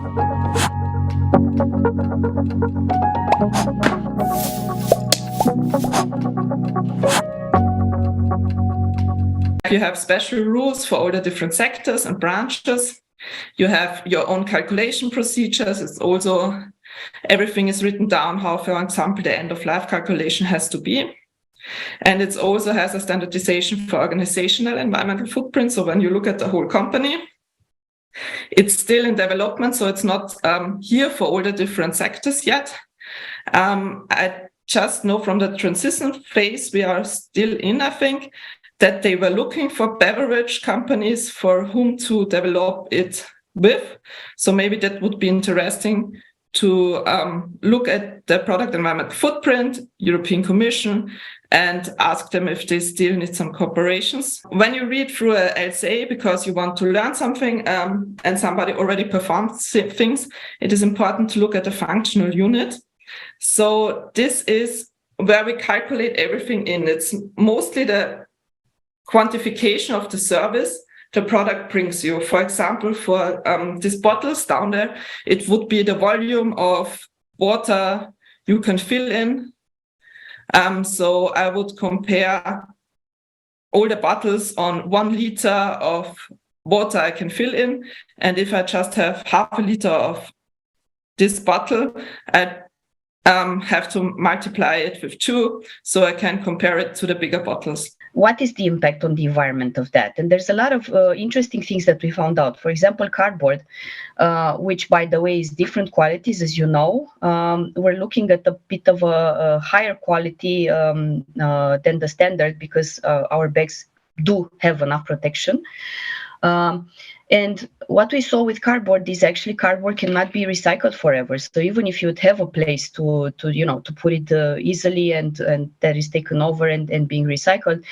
You have special rules for all the different sectors and branches. You have your own calculation procedures. It's also, everything is written down how, for example, the end of life calculation has to be. And it also has a standardization for organizational environmental footprint. So when you look at the whole company, it's still in development. So it's not here for all the different sectors yet. I just know from the transition phase we are still in, I think, that they were looking for beverage companies for whom to develop it with. So maybe that would be interesting to look at the product environment footprint, European Commission, and ask them if they still need some cooperations. When you read through a LCA because you want to learn something and somebody already performed things, it is important to look at the functional unit. So this is where we calculate everything in. It's mostly the quantification of the service the product brings you. For example, for these bottles down there, it would be the volume of water you can fill in. So I would compare all the bottles on 1 liter of water I can fill in. And if I just have half a liter of this bottle, I have to multiply it with 2 so I can compare it to the bigger bottles. What is the impact on the environment of that? And there's a lot of interesting things that we found out. For example, cardboard, which, by the way, is different qualities, as you know. We're looking at a bit of a higher quality than the standard because our bags do have enough protection. And what we saw with cardboard is actually cardboard cannot be recycled forever. So even if you would have a place to put it easily and that is taken over and being recycled,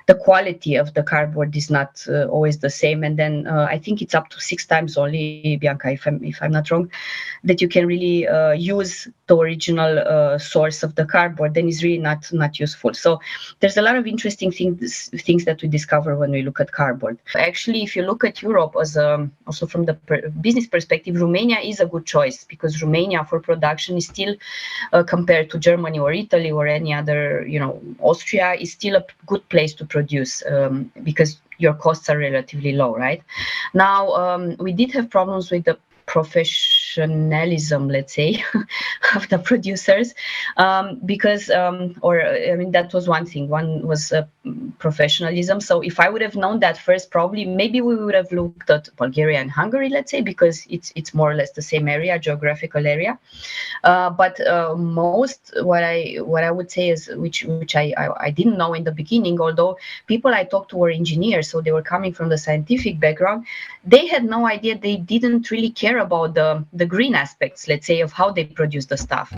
the quality of the cardboard is not always the same. And then I think it's up to 6 times only, Bianca, if I'm not wrong, that you can really use the original source of the cardboard. Then it's really not useful. So there's a lot of interesting things that we discover when we look at cardboard. Actually, if you look at Europe as also from the business perspective, Romania is a good choice because Romania for production is still, compared to Germany or Italy or any other, Austria is still a good place to produce because your costs are relatively low, right? Now, we did have problems with the professionalism, let's say, of the producers, because, that was one thing. One was professionalism. So if I would have known that first, probably maybe we would have looked at Bulgaria and Hungary, let's say, because it's more or less the same area, geographical area. But most what I would say is which I didn't know in the beginning, although people I talked to were engineers, so they were coming from the scientific background. They had no idea. They didn't really care about the green aspects, let's say, of how they produce the stuff.